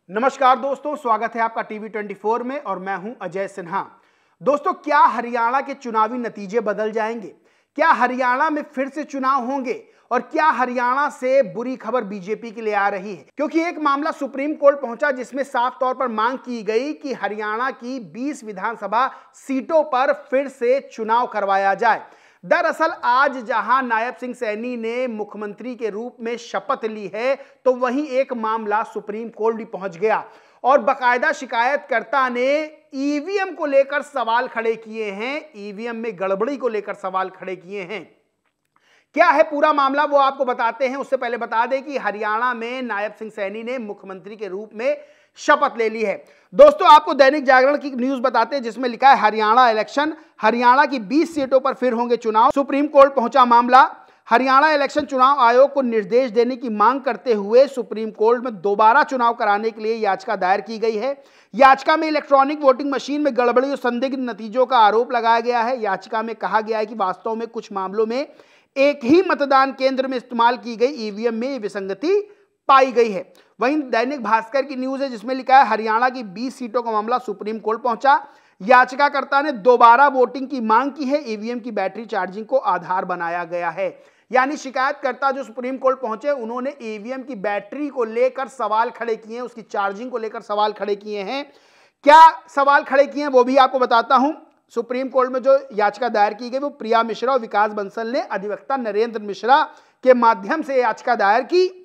नमस्कार दोस्तों, स्वागत है आपका टीवी 24 में और मैं हूं अजय सिन्हा। दोस्तों, क्या हरियाणा के चुनावी नतीजे बदल जाएंगे? क्या हरियाणा में फिर से चुनाव होंगे? और क्या हरियाणा से बुरी खबर बीजेपी के लिए आ रही है? क्योंकि एक मामला सुप्रीम कोर्ट पहुंचा जिसमें साफ तौर पर मांग की गई कि हरियाणा की 20 विधानसभा सीटों पर फिर से चुनाव करवाया जाए। दरअसल आज जहां नायब सिंह सैनी ने मुख्यमंत्री के रूप में शपथ ली है, तो वहीं एक मामला सुप्रीम कोर्ट भी पहुंच गया और बाकायदा शिकायतकर्ता ने ईवीएम को लेकर सवाल खड़े किए हैं, ईवीएम में गड़बड़ी को लेकर सवाल खड़े किए हैं। क्या है पूरा मामला वो आपको बताते हैं। उससे पहले बता दें कि हरियाणा में नायब सिंह सैनी ने मुख्यमंत्री के रूप में शपथ ले ली है। दोस्तों, आपको दैनिक जागरण की न्यूज बताते हैं जिसमें लिखा है हरियाणा इलेक्शन, हरियाणा की 20 सीटों पर फिर होंगे चुनाव, सुप्रीम कोर्ट पहुंचा मामला। हरियाणा इलेक्शन चुनाव आयोग को निर्देश देने की मांग करते हुए सुप्रीम कोर्ट में दोबारा चुनाव कराने के लिए याचिका दायर की गई है। याचिका में इलेक्ट्रॉनिक वोटिंग मशीन में गड़बड़ी और संदिग्ध नतीजों का आरोप लगाया गया है। याचिका में कहा गया है कि वास्तव में कुछ मामलों में एक ही मतदान केंद्र में इस्तेमाल की गई ईवीएम में विसंगति पाई गई है। वहीं दैनिक भास्कर की न्यूज है जिसमें लिखा है हरियाणा की 20 सीटों का मामला सुप्रीम कोर्ट पहुंचा, याचिकाकर्ता ने दोबारा वोटिंग की मांग की है, ईवीएम की बैटरी चार्जिंग को आधार बनाया गया है। यानी शिकायतकर्ता जो सुप्रीम कोर्ट पहुंचे उन्होंने ईवीएम की बैटरी को लेकर सवाल खड़े किए हैं, उसकी चार्जिंग को लेकर सवाल खड़े किए हैं। क्या सवाल खड़े किए हैं वो भी आपको बताता हूं। सुप्रीम कोर्ट में जो याचिका दायर की गई वो प्रिया मिश्रा और विकास बंसल ने अधिवक्ता नरेंद्र मिश्रा के माध्यम से याचिका दायर की,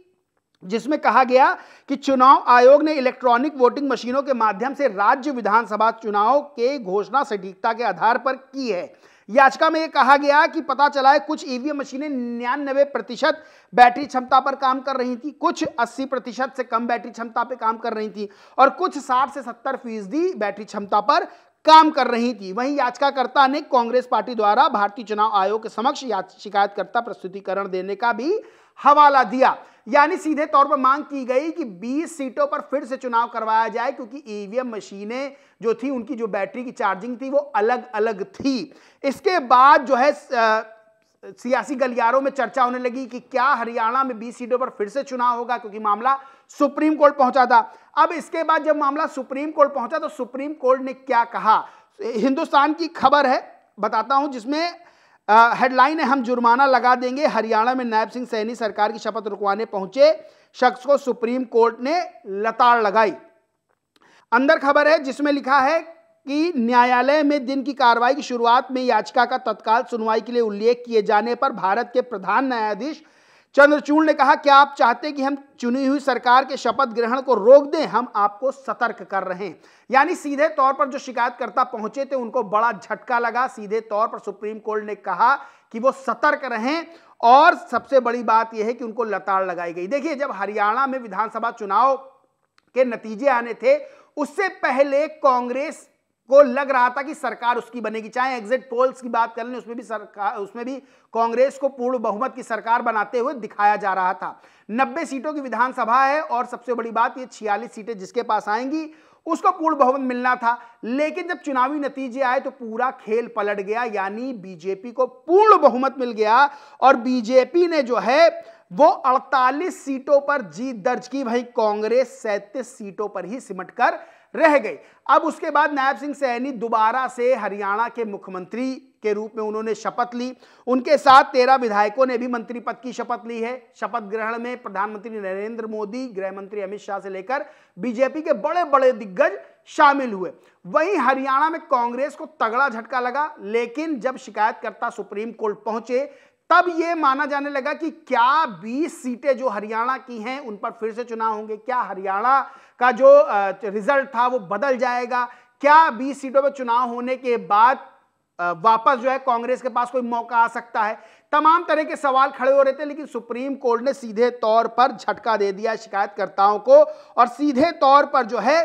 जिसमें कहा गया कि चुनाव आयोग ने इलेक्ट्रॉनिक वोटिंग मशीनों के माध्यम से राज्य विधानसभा चुनाव के घोषणा सटीकता के आधार पर की है। याचिका में यह कहा गया कि पता चला है कुछ ईवीएम मशीनें 99% बैटरी क्षमता पर काम कर रही थी, कुछ 80% से कम बैटरी क्षमता पर काम कर रही थी और कुछ 60 से 70% बैटरी क्षमता पर काम कर रही थी। वहीं याचिकाकर्ता ने कांग्रेस पार्टी द्वारा भारतीय चुनाव आयोग के समक्ष शिकायतकर्ता प्रस्तुतिकरण देने का भी हवाला दिया। यानी सीधे तौर पर मांग की गई कि 20 सीटों पर फिर से चुनाव करवाया जाए, क्योंकि ईवीएम मशीनें जो थी उनकी जो बैटरी की चार्जिंग थी वो अलग अलग थी। इसके बाद जो है सियासी गलियारों में चर्चा होने लगी कि क्या हरियाणा में 20 सीटों पर फिर से चुनाव होगा, क्योंकि मामला सुप्रीम कोर्ट पहुंचा था। अब इसके बाद जब मामला सुप्रीम कोर्ट पहुंचा तो सुप्रीम कोर्ट ने क्या कहा, हिंदुस्तान की खबर है बताता हूं, जिसमें हेडलाइन है हम जुर्माना लगा देंगे, हरियाणा में नायब सिंह सैनी सरकार की शपथ रुकवाने पहुंचे शख्स को सुप्रीम कोर्ट ने लताड़ लगाई। अंदर खबर है जिसमें लिखा है कि न्यायालय में दिन की कार्रवाई की शुरुआत में याचिका का तत्काल सुनवाई के लिए उल्लेख किए जाने पर भारत के प्रधान न्यायाधीश चंद्रचूड़ ने कहा, क्या आप चाहते हैं कि हम चुनी हुई सरकार के शपथ ग्रहण को रोक दें? हम आपको सतर्क कर रहे हैं। यानी सीधे तौर पर जो शिकायतकर्ता पहुंचे थे उनको बड़ा झटका लगा। सीधे तौर पर सुप्रीम कोर्ट ने कहा कि वो सतर्क रहें और सबसे बड़ी बात यह है कि उनको लताड़ लगाई गई। देखिए, जब हरियाणा में विधानसभा चुनाव के नतीजे आने थे उससे पहले कांग्रेस को लग रहा था कि सरकार उसकी बनेगी, चाहे एग्जिट पोल्स की बात कर लें उसमें भी कांग्रेस को पूर्ण बहुमत की सरकार बनाते हुए दिखाया जा रहा था। 90 सीटों की विधानसभा है और सबसे बड़ी बात ये 46 सीटें जिसके पास आएंगी उसको पूर्ण बहुमत मिलना था। लेकिन जब चुनावी नतीजे आए तो पूरा खेल पलट गया, यानी बीजेपी को पूर्ण बहुमत मिल गया और बीजेपी ने जो है वो 48 सीटों पर जीत दर्ज की। वहीं कांग्रेस 37 सीटों पर ही सिमट कर रह गई। अब उसके बाद नायब सिंह सैनी दोबारा से हरियाणा के मुख्यमंत्री के रूप में उन्होंने शपथ ली। उनके साथ 13 विधायकों ने भी मंत्री पद की शपथ ली है। शपथ ग्रहण में प्रधानमंत्री नरेंद्र मोदी, गृह मंत्री अमित शाह से लेकर बीजेपी के बड़े बड़े दिग्गज शामिल हुए। वहीं हरियाणा में कांग्रेस को तगड़ा झटका लगा, लेकिन जब शिकायतकर्ता सुप्रीम कोर्ट पहुंचे तब यह माना जाने लगा कि क्या 20 सीटें जो हरियाणा की हैं उन पर फिर से चुनाव होंगे, क्या हरियाणा का जो रिजल्ट था वो बदल जाएगा, क्या 20 सीटों पर चुनाव होने के बाद वापस जो है कांग्रेस के पास कोई मौका आ सकता है। तमाम तरह के सवाल खड़े हो रहे थे, लेकिन सुप्रीम कोर्ट ने सीधे तौर पर झटका दे दिया शिकायतकर्ताओं को और सीधे तौर पर जो है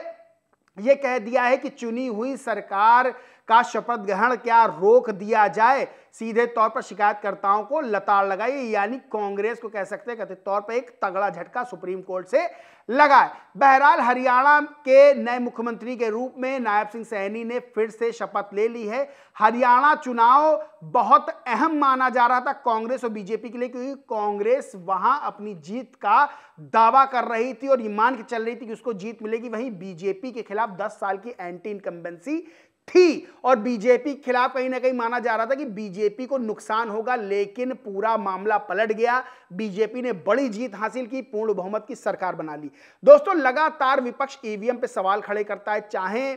ये कह दिया है कि चुनी हुई सरकार का शपथ ग्रहण क्या रोक दिया जाए, सीधे तौर पर शिकायतकर्ताओं को लताड़ लगाई, यानी कांग्रेस को कह सकते हैं कथित तौर पर एक तगड़ा झटका सुप्रीम कोर्ट से लगा है। बहरहाल हरियाणा के नए मुख्यमंत्री के रूप में नायब सिंह सैनी ने फिर से शपथ ले ली है। हरियाणा चुनाव बहुत अहम माना जा रहा था कांग्रेस और बीजेपी के लिए, क्योंकि कांग्रेस वहां अपनी जीत का दावा कर रही थी और ये मान के चल रही थी कि उसको जीत मिलेगी। वहीं बीजेपी के खिलाफ 10 साल की एंटी इनकम्बेंसी थी और बीजेपी के खिलाफ कहीं ना कहीं माना जा रहा था कि बीजेपी को नुकसान होगा, लेकिन पूरा मामला पलट गया। बीजेपी ने बड़ी जीत हासिल की, पूर्ण बहुमत की सरकार बना ली। दोस्तों, लगातार विपक्ष ईवीएम पे सवाल खड़े करता है, चाहे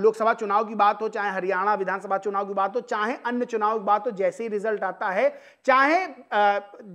लोकसभा चुनाव की बात हो, चाहे हरियाणा विधानसभा चुनाव की बात हो, चाहे अन्य चुनाव की बात हो। जैसे ही रिजल्ट आता है, चाहे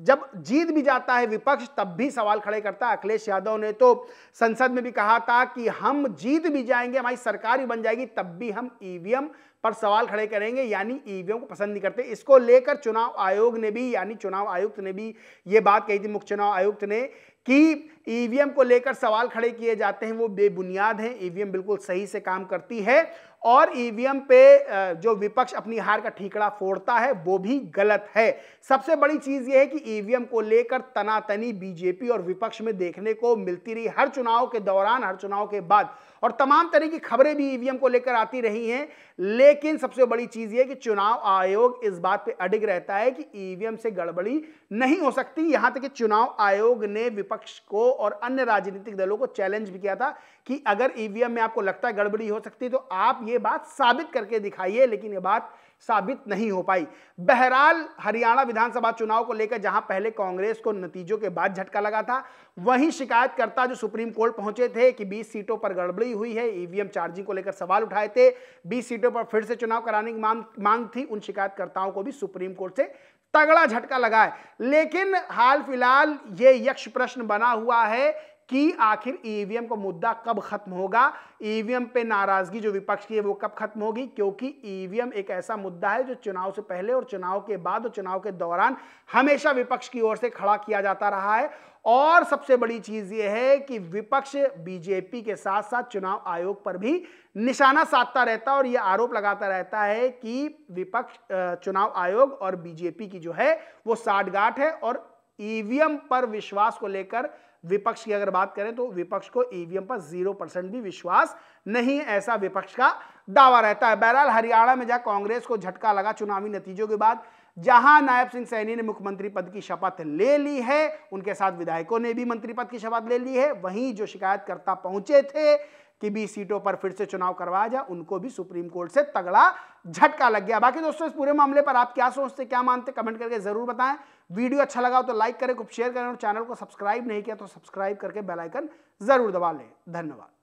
जब जीत भी जाता है विपक्ष, तब भी सवाल खड़े करता है। अखिलेश यादव ने तो संसद में भी कहा था कि हम जीत भी जाएंगे, हमारी सरकार भी बन जाएगी, तब भी हम ईवीएम पर सवाल खड़े करेंगे, यानी ईवीएम को पसंद नहीं करते। इसको लेकर चुनाव आयोग ने भी, यानी चुनाव आयुक्त ने भी ये बात कही थी, मुख्य चुनाव आयुक्त ने, कि ईवीएम को लेकर सवाल खड़े किए जाते हैं वो बेबुनियाद हैं। ईवीएम बिल्कुल सही से काम करती है और ईवीएम पे जो विपक्ष अपनी हार का ठीकरा फोड़ता है वो भी गलत है। सबसे बड़ी चीज ये है कि ईवीएम को लेकर तनातनी बीजेपी और विपक्ष में देखने को मिलती रही, हर चुनाव के दौरान, हर चुनाव के बाद, और तमाम तरह की खबरें भी ईवीएम को लेकर आती रही हैं। लेकिन सबसे बड़ी चीज ये है कि चुनाव आयोग इस बात पे अडिग रहता है कि ईवीएम से गड़बड़ी नहीं हो सकती। यहां तक कि चुनाव आयोग ने विपक्ष को और अन्य राजनीतिक दलों को चैलेंज भी किया था कि अगर ईवीएम में आपको लगता है गड़बड़ी हो सकती है तो आप ये बात साबित करके दिखाइए, लेकिन ये बात साबित नहीं हो पाई। बहरहाल हरियाणा विधानसभा चुनाव को लेकर जहां पहले कांग्रेस को नतीजों के बाद झटका लगा था, वहीं शिकायतकर्ता जो सुप्रीम कोर्ट पहुंचे थे कि 20 सीटों पर गड़बड़ी हुई है, ईवीएम चार्जिंग को लेकर सवाल उठाए थे, 20 सीटों पर फिर से चुनाव कराने की मांग थी, उन शिकायतकर्ताओं को भी सुप्रीम कोर्ट से तगड़ा झटका लगा है। लेकिन हाल फिलहाल ये यक्ष प्रश्न बना हुआ है कि आखिर ईवीएम का मुद्दा कब खत्म होगा, ईवीएम पे नाराजगी जो विपक्ष की है वो कब खत्म होगी, क्योंकि ईवीएम एक ऐसा मुद्दा है जो चुनाव से पहले और चुनाव के बाद और चुनाव के दौरान हमेशा विपक्ष की ओर से खड़ा किया जाता रहा है। और सबसे बड़ी चीज ये है कि विपक्ष बीजेपी के साथ साथ चुनाव आयोग पर भी निशाना साधता रहता है और यह आरोप लगाता रहता है कि विपक्ष चुनाव आयोग और बीजेपी की जो है वो साठगांठ है। और ईवीएम पर विश्वास को लेकर विपक्ष की अगर बात करें तो विपक्ष को ईवीएम पर 0% भी विश्वास नहीं है, ऐसा विपक्ष का दावा रहता है। बहरहाल हरियाणा में जहां कांग्रेस को झटका लगा चुनावी नतीजों के बाद, जहां नायब सिंह सैनी ने मुख्यमंत्री पद की शपथ ले ली है, उनके साथ विधायकों ने भी मंत्री पद की शपथ ले ली है, वहीं जो शिकायतकर्ता पहुंचे थे कि 20 सीटों पर फिर से चुनाव करवाया जाए, उनको भी सुप्रीम कोर्ट से तगड़ा झटका लग गया। बाकी दोस्तों, इस पूरे मामले पर आप क्या सोचते, क्या मानते, कमेंट करके जरूर बताएं। वीडियो अच्छा लगा हो तो लाइक करें, खूब शेयर करें और चैनल को सब्सक्राइब नहीं किया तो सब्सक्राइब करके बेल आइकन जरूर दबा लें। धन्यवाद।